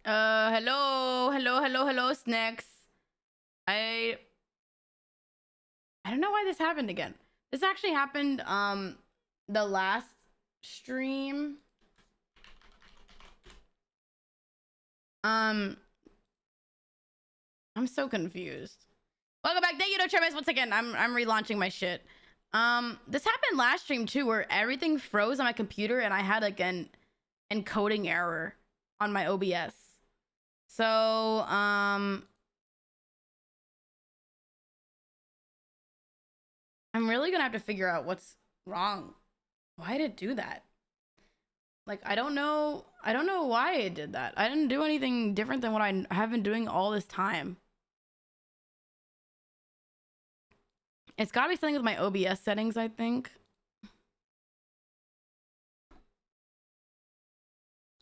Hello, Snacks. I don't know why this happened again. This actually happened, the last stream. I'm so confused. Welcome back. Thank you, no Travis. Once again, I'm relaunching my shit. This happened last stream too, where everything froze on my computer and I had like an encoding error on my OBS. So, I'm really gonna have to figure out what's wrong. Why did it do that? Like, I don't know why it did that. I didn't do anything different than what I have been doing all this time. It's gotta be something with my OBS settings, I think.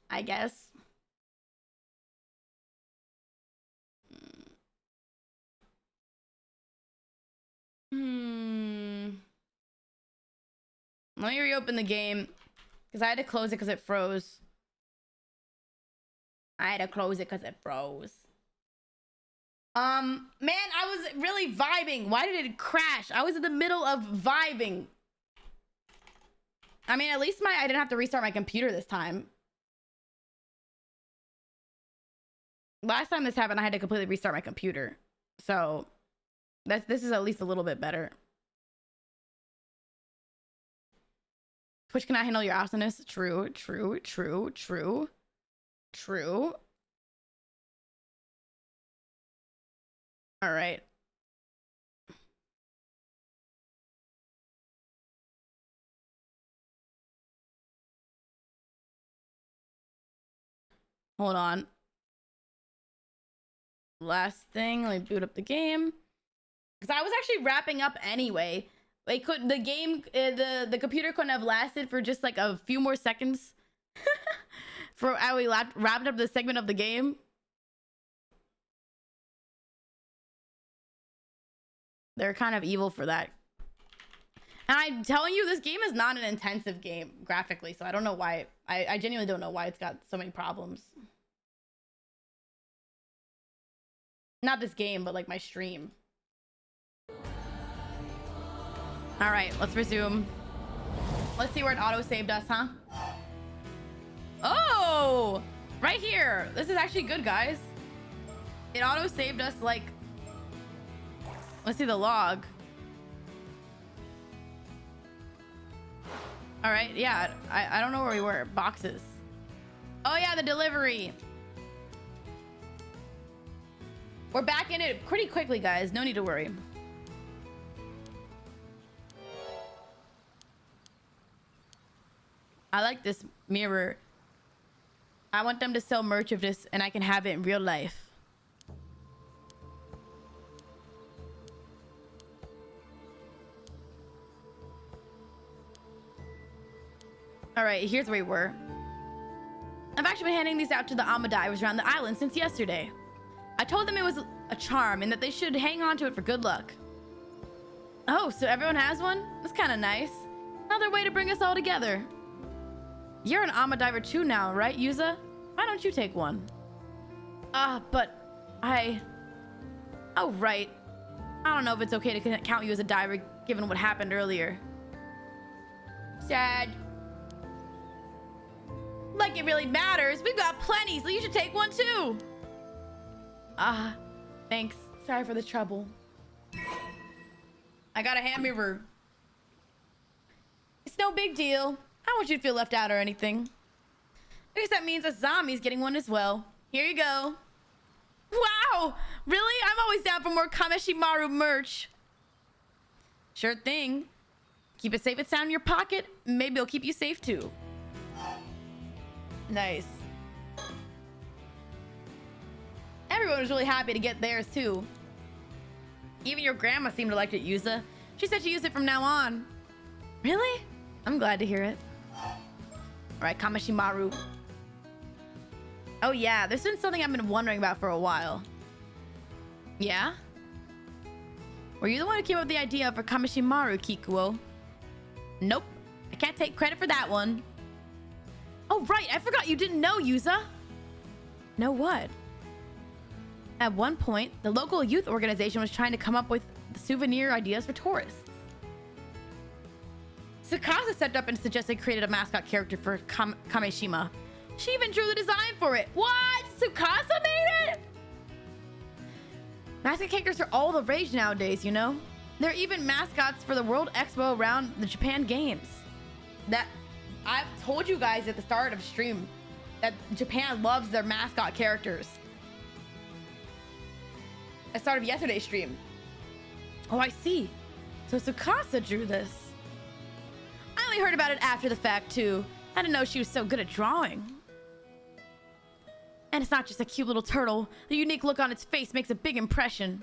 I guess. Let me reopen the game because I had to close it because it froze. Man, I was really vibing. Why did it crash? I was in the middle of vibing. I mean, at least I didn't have to restart my computer this time. Last time this happened, I had to completely restart my computer. So this is at least a little bit better. Twitch cannot handle your awesomeness. True. All right. Hold on. Last thing, let me boot up the game. Because I was actually wrapping up anyway. The computer couldn't have lasted for just like a few more seconds. For how we wrapped up the segment of the game. They're kind of evil for that. And I'm telling you, this game is not an intensive game graphically, so I don't know why. I genuinely don't know why it's got so many problems. Not this game, but like my stream. All right, let's resume. Let's see where it auto-saved us, huh? Oh, right here. This is actually good, guys. It auto-saved us like... Let's see the log. All right, yeah, I don't know where we were. Boxes. Oh yeah, the delivery. We're back in it pretty quickly, guys. No need to worry. I like this mirror. I want them to sell merch of this and I can have it in real life. All right, here's where we were. I've actually been handing these out to the llama divers around the island since yesterday. I told them it was a charm and that they should hang on to it for good luck. Oh, so everyone has one? That's kind of nice. Another way to bring us all together. You're an llama diver too now, right, Yuza? Why don't you take one? But I... Oh, right. I don't know if it's okay to count you as a diver given what happened earlier. Sad. Like it really matters. We've got plenty, so you should take one too. Thanks. Sorry for the trouble. I got a hand mirror. It's no big deal. I don't want you to feel left out or anything. I guess that means a zombie's getting one as well. Here you go. Wow! Really? I'm always down for more Kameshimaru merch. Sure thing. Keep it safe and sound in your pocket. Maybe it'll keep you safe too. Nice. Everyone was really happy to get theirs too. Even your grandma seemed to like it, Yuza. She said she used it from now on. Really? I'm glad to hear it. All right, Kameshimaru. Oh yeah, there's been something I've been wondering about for a while. Yeah? Were you the one who came up with the idea for Kameshimaru, Kikuo? Nope. I can't take credit for that one. Oh right, I forgot you didn't know, Yuza. Know what? At one point, the local youth organization was trying to come up with souvenir ideas for tourists. Tsukasa stepped up and suggested created a mascot character for Kameshima. She even drew the design for it. What? Tsukasa made it? Mascot characters are all the rage nowadays, you know? There are even mascots for the World Expo around the Japan Games. That I've told you guys at the start of stream that Japan loves their mascot characters. I started yesterday's stream. Oh, I see. So Tsukasa drew this. I only heard about it after the fact, too. I didn't know she was so good at drawing. And it's not just a cute little turtle. The unique look on its face makes a big impression.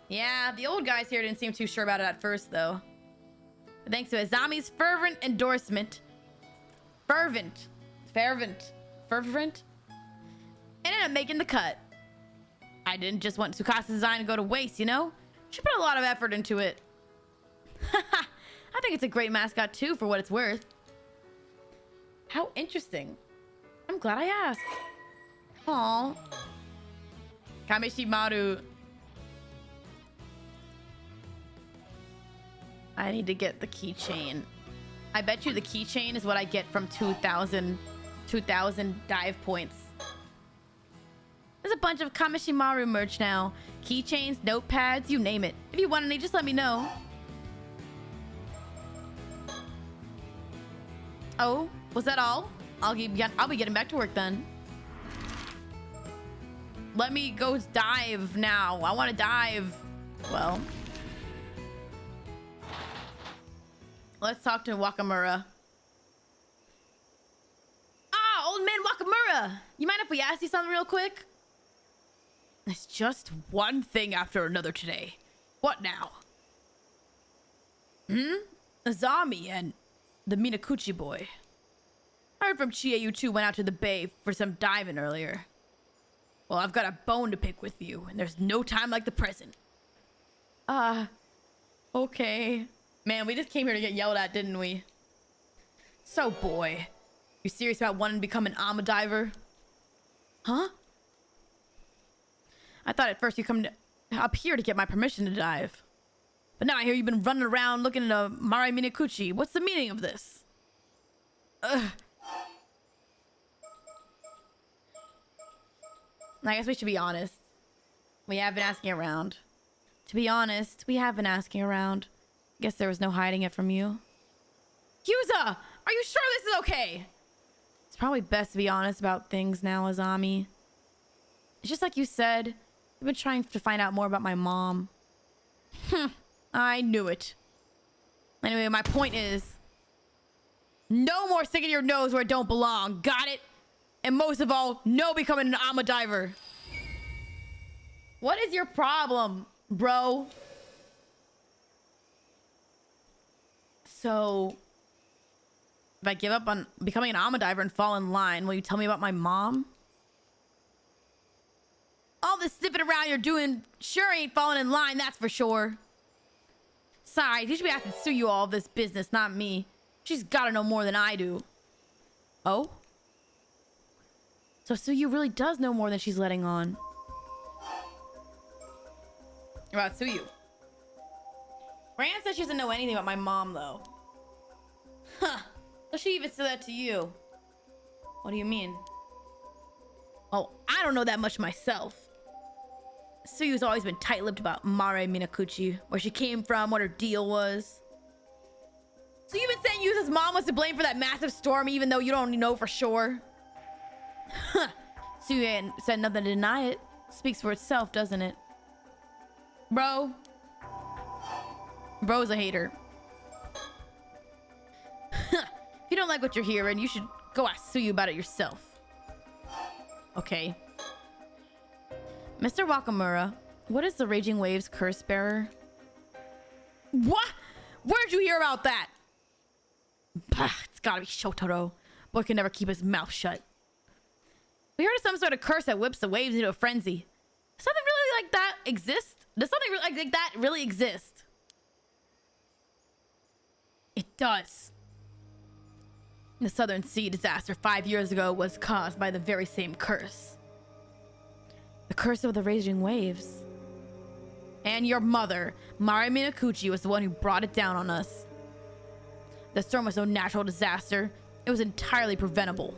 Yeah, the old guys here didn't seem too sure about it at first, though. But thanks to Azami's fervent endorsement. Fervent. It ended up making the cut. I didn't just want Tsukasa's design to go to waste, you know? She put a lot of effort into it. I think it's a great mascot, too, for what it's worth. How interesting. I'm glad I asked. Aww. Kameshimaru. I need to get the keychain. I bet you the keychain is what I get from 2,000 dive points. There's a bunch of Kameshimaru merch now. Keychains, notepads, you name it. If you want any, just let me know. Oh, was that all? I'll be getting back to work then. Let me go dive now. I want to dive. Well, let's talk to Wakamura. Ah, old man Wakamura. You mind if we ask you something real quick? It's just one thing after another today. What now? Azami and the Minakuchi boy. I heard from Chie you two went out to the bay for some diving earlier. Well, I've got a bone to pick with you, and there's no time like the present. Okay. Man, we just came here to get yelled at, didn't we? So, boy, you serious about wanting to become an AMA diver? Huh? I thought at first you come up here to get my permission to dive. But now I hear you've been running around looking at a Mare Minakuchi. What's the meaning of this? Ugh. I guess we should be honest. We have been asking around. To be honest, we have been asking around. Guess there was no hiding it from you. Yuza! Are you sure this is okay? It's probably best to be honest about things now, Azami. It's just like you said. I've been trying to find out more about my mom. I knew it. Anyway, my point is, no more sticking your nose where it don't belong. Got it? And most of all, no becoming an AMA diver. What is your problem, bro? So, if I give up on becoming an AMA diver and fall in line, will you tell me about my mom? All this sniffing around you're doing sure ain't falling in line, that's for sure. Sorry, you should be asking Tsuyu all this business, not me. She's gotta know more than I do. Oh? So Tsuyu really does know more than she's letting on. About Tsuyu. Fran says she doesn't know anything about my mom, though. Huh. So she even said that to you. What do you mean? Oh, I don't know that much myself. Tsuyu's always been tight-lipped about Mare Minakuchi, where she came from, what her deal was. So you've been saying Yuza's mom was to blame for that massive storm even though you don't know for sure? Huh. Tsuyu ain't said nothing to deny it. Speaks for itself, doesn't it? Bro. Bro's a hater. If you don't like what you're hearing, you should go ask Tsuyu about it yourself. Okay. Mr. Wakamura, what is the Raging Waves curse bearer? What? Where'd you hear about that? Bah, it's gotta be Shotaro. Boy can never keep his mouth shut. We heard of some sort of curse that whips the waves into a frenzy. Does something really like that exist? Does something like that really exist? It does. The Southern Sea disaster 5 years ago was caused by the very same curse. The curse of the raging waves. And your mother, Mari Minakuchi, was the one who brought it down on us. The storm was no natural disaster. It was entirely preventable.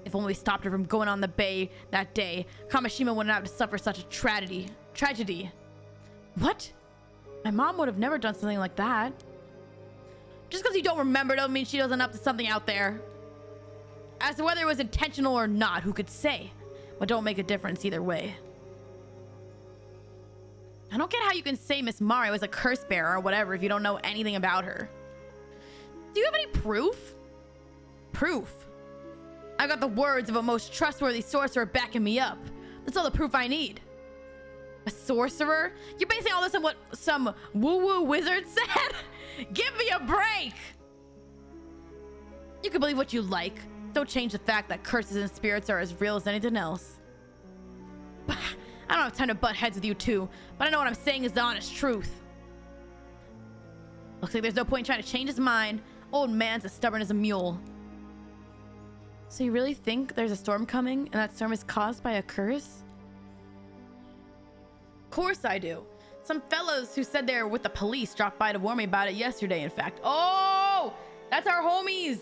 If only we stopped her from going on the bay that day, Kamishima wouldn't have to suffer such a tragedy. What? My mom would have never done something like that. Just because you don't remember doesn't mean she wasn't up to something out there. As to whether it was intentional or not, who could say? But don't make a difference either way. I don't get how you can say Miss Mari was a curse bearer or whatever if you don't know anything about her. Do you have any proof? Proof? I got the words of a most trustworthy sorcerer backing me up. That's all the proof I need. A sorcerer? You're basing all this on what some woo-woo wizard said? Give me a break! You can believe what you like. Don't change the fact that curses and spirits are as real as anything else. I don't have time to butt heads with you two, but I know what I'm saying is the honest truth. Looks like there's no point in trying to change his mind. Old man's as stubborn as a mule. So you really think there's a storm coming, and that storm is caused by a curse? Of course I do. Some fellows who said they were with the police dropped by to warn me about it yesterday, in fact. Oh! That's our homies!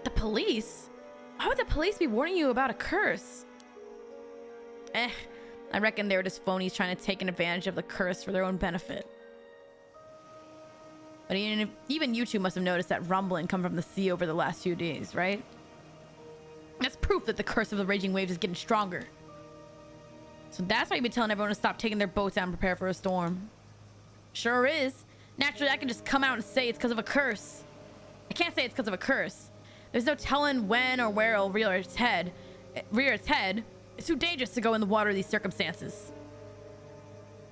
The police? Why would the police be warning you about a curse? I reckon they were just phonies trying to take advantage of the curse for their own benefit. But even you two must have noticed that rumbling come from the sea over the last few days, right? That's proof that the curse of the raging waves is getting stronger. So that's why you've been telling everyone to stop taking their boats out and prepare for a storm. Sure is. Naturally, I can just come out and say it's because of a curse. I can't say it's because of a curse. There's no telling when or where it'll rear its head. It's too dangerous to go in the water in these circumstances.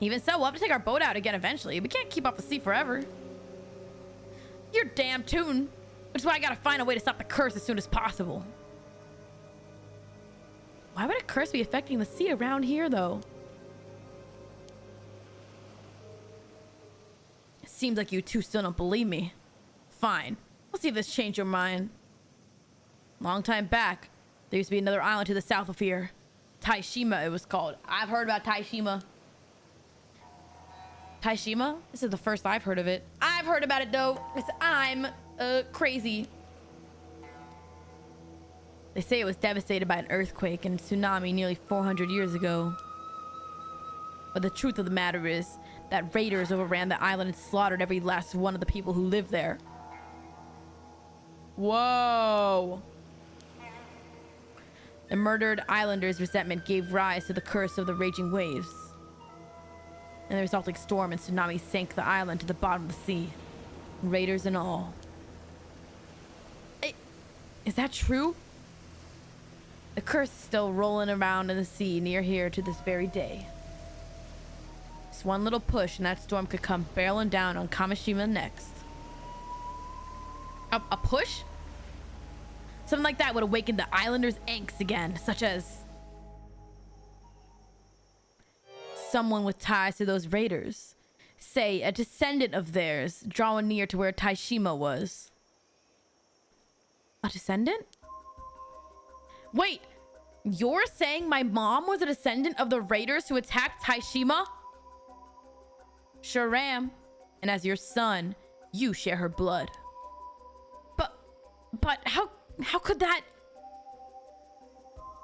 Even so, we'll have to take our boat out again eventually. We can't keep off the sea forever. You're damn tootin'. Which is why I gotta find a way to stop the curse as soon as possible. Why would a curse be affecting the sea around here, though? It seems like you two still don't believe me. Fine. Let's see if this changed your mind. Long time back, there used to be another island to the south of here. Taishima, it was called. I've heard about Taishima. Taishima? This is the first I've heard of it. I've heard about it, though. I'm crazy. They say it was devastated by an earthquake and tsunami nearly 400 years ago. But the truth of the matter is that raiders overran the island and slaughtered every last one of the people who lived there. Whoa. The murdered islanders' resentment gave rise to the curse of the raging waves. And the resulting storm and tsunami sank the island to the bottom of the sea. Raiders and all. Is that true? The curse is still rolling around in the sea near here to this very day. Just one little push and that storm could come barreling down on Kamishima next. A push? Something like that would awaken the islanders' angst again, such as someone with ties to those raiders. Say, a descendant of theirs, drawing near to where Taishima was. A descendant? Wait, you're saying my mom was a descendant of the raiders who attacked Taishima? Sure am. And as your son, you share her blood. But how could that?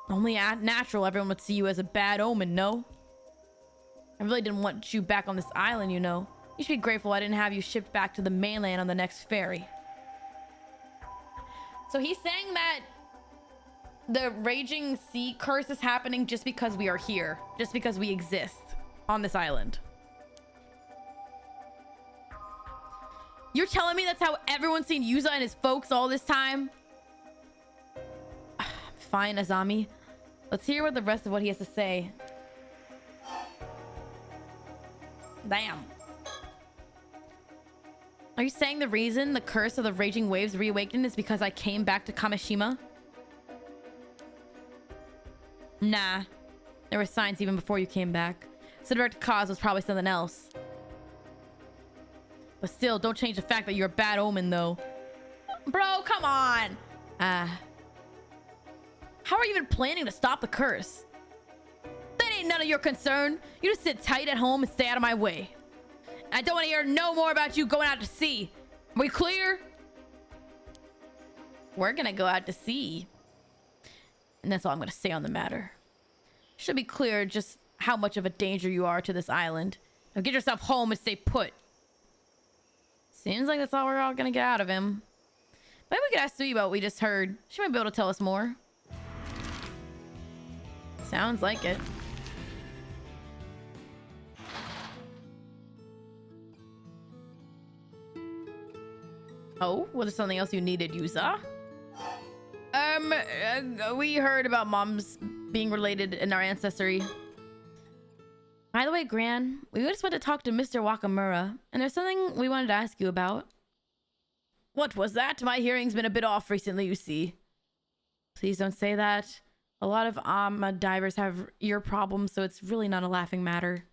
Only natural everyone would see you as a bad omen, no? I really didn't want you back on this island, you know. You should be grateful I didn't have you shipped back to the mainland on the next ferry. So he's saying that the raging sea curse is happening just because we are here. Just because we exist on this island. You're telling me that's how everyone's seen Yuza and his folks all this time? Fine, Azami. Let's hear what the rest of what he has to say. Damn. Are you saying the reason the curse of the raging waves reawakened is because I came back to Kamishima? Nah. There were signs even before you came back. So the direct cause was probably something else. But still, don't change the fact that you're a bad omen, though. Bro, come on. How are you even planning to stop the curse? That ain't none of your concern. You just sit tight at home and stay out of my way. I don't want to hear no more about you going out to sea. Are we clear? We're gonna go out to sea. And that's all I'm gonna say on the matter. Should be clear just how much of a danger you are to this island. Now get yourself home and stay put. Seems like that's all we're all gonna get out of him. Maybe we could ask Sui about what we just heard. She might be able to tell us more. Sounds like it. Oh, was there something else you needed, Yuza? We heard about moms being related in our ancestry. By the way, Gran, we just went to talk to Mr. Wakamura, and there's something we wanted to ask you about. What was that? My hearing's been a bit off recently, you see. Please don't say that. A lot of divers have ear problems, so it's really not a laughing matter.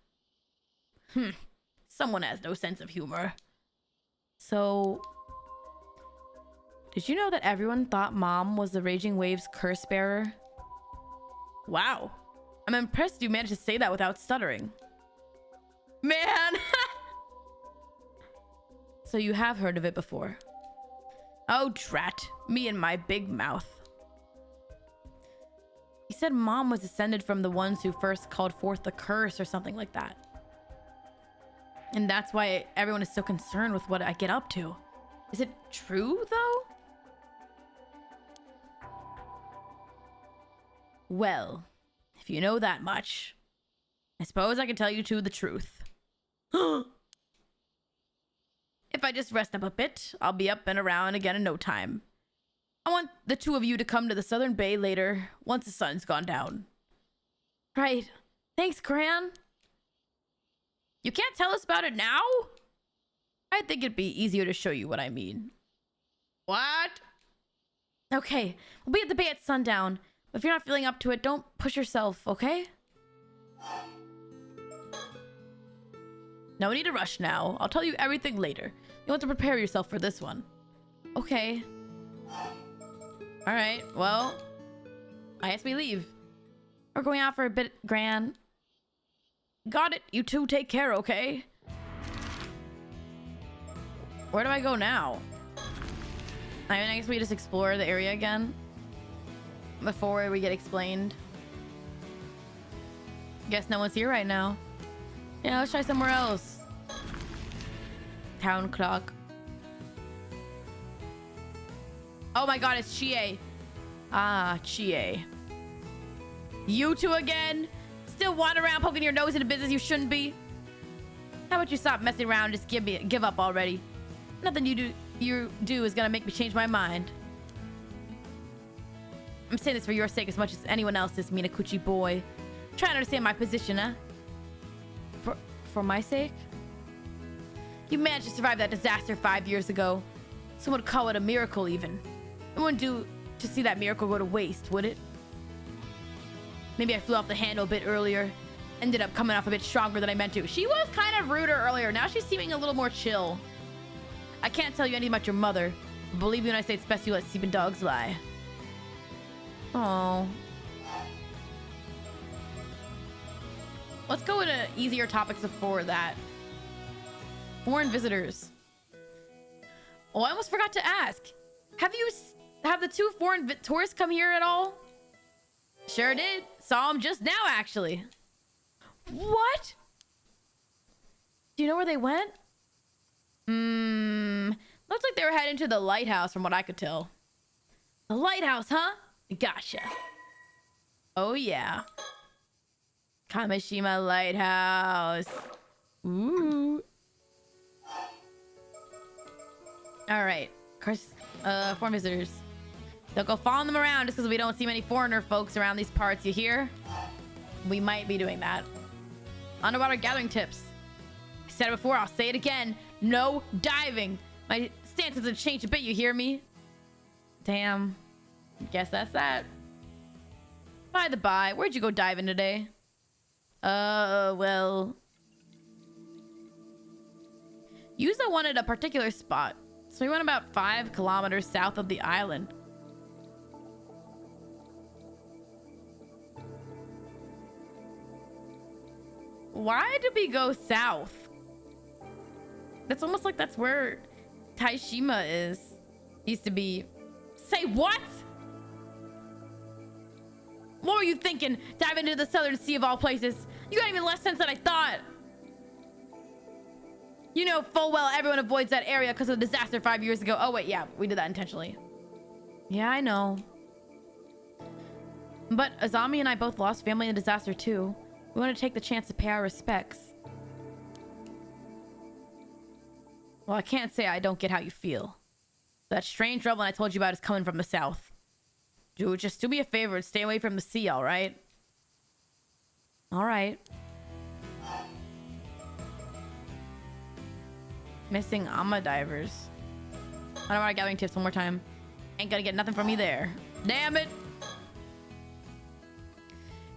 Someone has no sense of humor. So, did you know that everyone thought Mom was the Raging Waves curse bearer? Wow. I'm impressed you managed to say that without stuttering. Man! So you have heard of it before. Oh, drat. Me and my big mouth. He said Mom was descended from the ones who first called forth the curse or something like that. And that's why everyone is so concerned with what I get up to. Is it true, though? Well, if you know that much, I suppose I can tell you two the truth. If I just rest up a bit, I'll be up and around again in no time. I want the two of you to come to the Southern Bay later, once the sun's gone down. Right. Thanks, Gran. You can't tell us about it now? I think it'd be easier to show you what I mean. What? Okay, we'll be at the bay at sundown. But if you're not feeling up to it, don't push yourself, okay? No need to rush now. I'll tell you everything later. You'll have to prepare yourself for this one. Okay. Alright, well, I guess we leave. We're going out for a bit, Gran. Got it. You two take care, okay? Where do I go now? I mean, I guess we just explore the area again before we get explained. Guess no one's here right now. Yeah, let's try somewhere else. Town clock. Oh my god, it's Chie. Ah, Chie. You two again? Still wandering around poking your nose into business you shouldn't be? How about you stop messing around and just give up already? Nothing you do is gonna make me change my mind. I'm saying this for your sake as much as anyone else's, Minakuchi boy. Try to understand my position, huh? For my sake? You managed to survive that disaster 5 years ago. Some would call it a miracle even. It wouldn't do to see that miracle go to waste, would it? Maybe I flew off the handle a bit earlier. Ended up coming off a bit stronger than I meant to. She was kind of ruder earlier. Now she's seeming a little more chill. I can't tell you anything about your mother. But believe me when I say it's best you let sleeping dogs lie. Oh. Let's go into easier topics before that. Foreign visitors. Oh, I almost forgot to ask. Have the two foreign tourists come here at all? Sure did. Saw them just now, actually. What? Do you know where they went? Looks like they were heading to the lighthouse from what I could tell. The lighthouse, huh? Gotcha. Oh, yeah. Kamishima Lighthouse. Ooh. All right. Foreign visitors. Don't go following them around just because we don't see many foreigner folks around these parts, you hear? We might be doing that. Underwater gathering tips. I said it before, I'll say it again. No diving. My stance hasn't changed a bit, you hear me? Damn. Guess that's that. By the by, where'd you go diving today? Well... Yuza wanted a particular spot, So we went about 5 kilometers south of the island. Why did we go south? That's almost like that's where 𝙀𝙓𝙋𝘼𝙉𝘿 used to be. Say what? What were you thinking? Dive into the southern sea of all places. You got even less sense than I thought. You know full well everyone avoids that area because of the disaster 5 years ago. Oh wait, yeah, we did that intentionally. Yeah, I know. But Azami and I both lost family in the disaster too. We want to take the chance to pay our respects. Well, I can't say I don't get how you feel. That strange rebel I told you about is coming from the south. Dude, just do me a favor and stay away from the sea, all right? All right. Missing Ama divers. I don't want gathering tips one more time. Ain't gonna get nothing from me there. Damn it.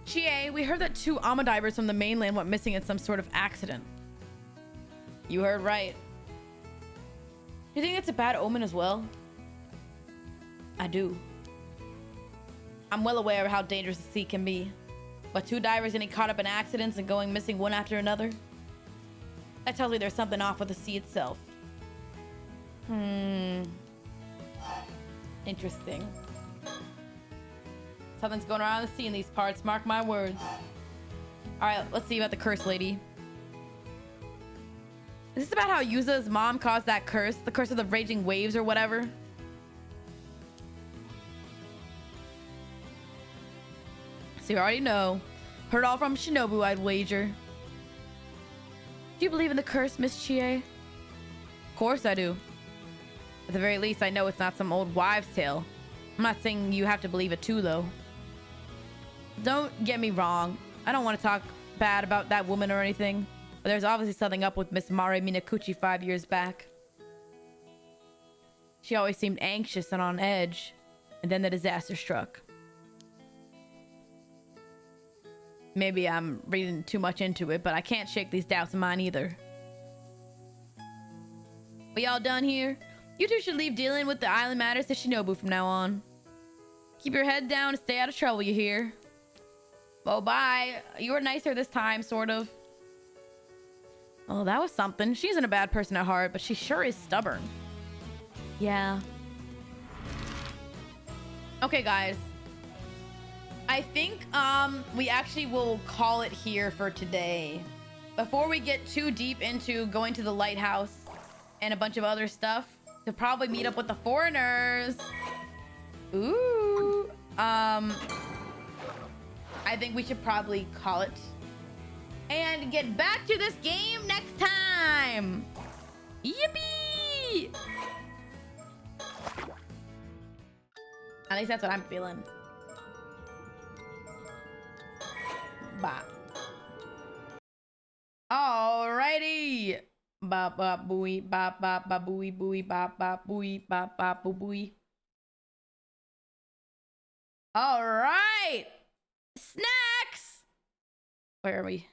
Chie, we heard that 2 Ama divers from the mainland went missing in some sort of accident. You heard right. You think it's a bad omen as well? I do. I'm well aware of how dangerous the sea can be. But 2 divers getting caught up in accidents and going missing one after another? That tells me there's something off with the sea itself. Interesting. Something's going around the sea in these parts, mark my words. Alright, let's see about the curse lady. Is this about how Yuza's mom caused that curse? The curse of the raging waves or whatever? So you already know. Heard all from Shinobu, I'd wager. Do you believe in the curse, Miss Chie? Of course I do. At the very least, I know it's not some old wives' tale. I'm not saying you have to believe it too, though. Don't get me wrong. I don't want to talk bad about that woman or anything. But there's obviously something up with Miss Mare Minakuchi 5 years back. She always seemed anxious and on edge. And then the disaster struck. Maybe I'm reading too much into it, but I can't shake these doubts of mine either. We all done here? You two should leave dealing with the island matters to Shinobu from now on. Keep your head down and stay out of trouble, you hear? Oh, bye. You were nicer this time, sort of. Oh, that was something. She isn't a bad person at heart, but she sure is stubborn. Yeah. Okay, guys. I think we actually will call it here for today. Before we get too deep into going to the lighthouse and a bunch of other stuff, to probably meet up with the foreigners. Ooh. I think we should probably call it and get back to this game next time. Yippee! At least that's what I'm feeling. Bye. Alrighty. Ba ba booey ba ba ba booey booey ba ba booey ba ba boo booey. All right. Snacks. Where are we?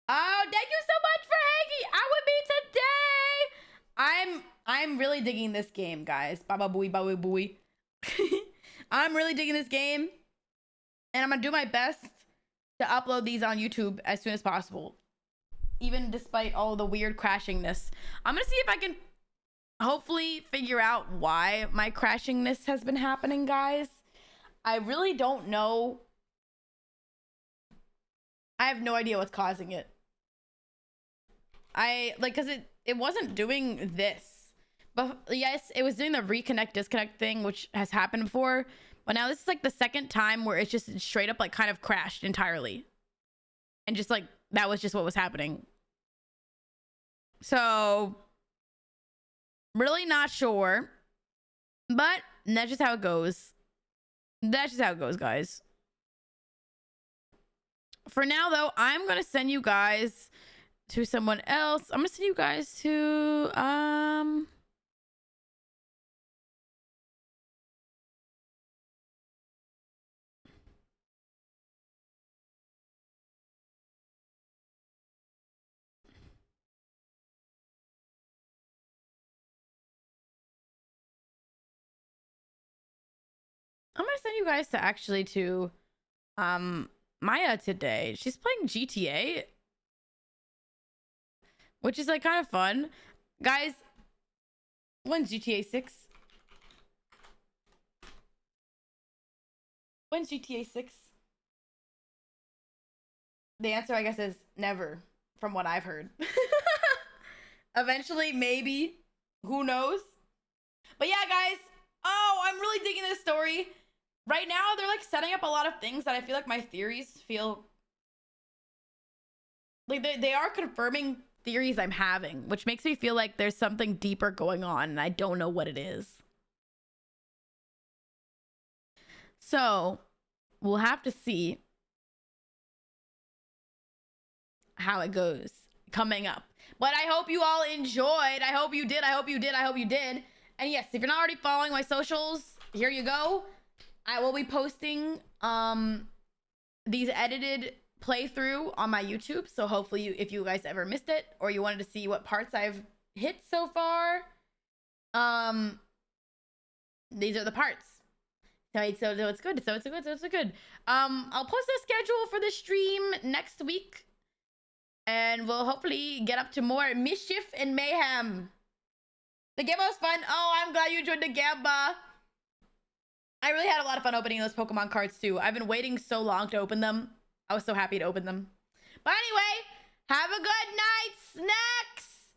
Oh, thank you so much for hanging out with me today. I'm really digging this game, guys. Ba ba booey ba boo booey. I'm really digging this game. And I'm gonna do my best to upload these on YouTube as soon as possible. Even despite all the weird crashingness. I'm gonna see if I can hopefully figure out why my crashingness has been happening, guys. I really don't know. I have no idea what's causing it. Cause it wasn't doing this. But yes, it was doing the reconnect disconnect thing, which has happened before. But now this is like the second time where it's just straight up like kind of crashed entirely. And just like, that was just what was happening. So, really not sure. But that's just how it goes. That's just how it goes, guys. For now, though, I'm going to send you guys to someone else. I'm going to send you guys to, I'm gonna send you guys to actually to Maya today. She's playing GTA, which is like kind of fun. Guys, when's GTA 6? When's GTA 6? The answer, I guess, is never, from what I've heard. Eventually, maybe. Who knows? But yeah, guys. Oh, I'm really digging this story. Right now, they're like setting up a lot of things that I feel like my theories feel like they are confirming theories I'm having, which makes me feel like there's something deeper going on and I don't know what it is. So we'll have to see how it goes coming up. But I hope you all enjoyed. I hope you did. I hope you did. I hope you did. And yes, if you're not already following my socials, here you go. I will be posting these edited playthrough on my YouTube. So hopefully if you guys ever missed it or you wanted to see what parts I've hit so far, these are the parts. So it's good. So it's good. I'll post a schedule for the stream next week. And we'll hopefully get up to more mischief and mayhem. The game was fun. Oh, I'm glad you enjoyed the Gamba. I really had a lot of fun opening those Pokemon cards too. I've been waiting so long to open them. I was so happy to open them. But anyway, have a good night, Snacks.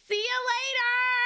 See you later.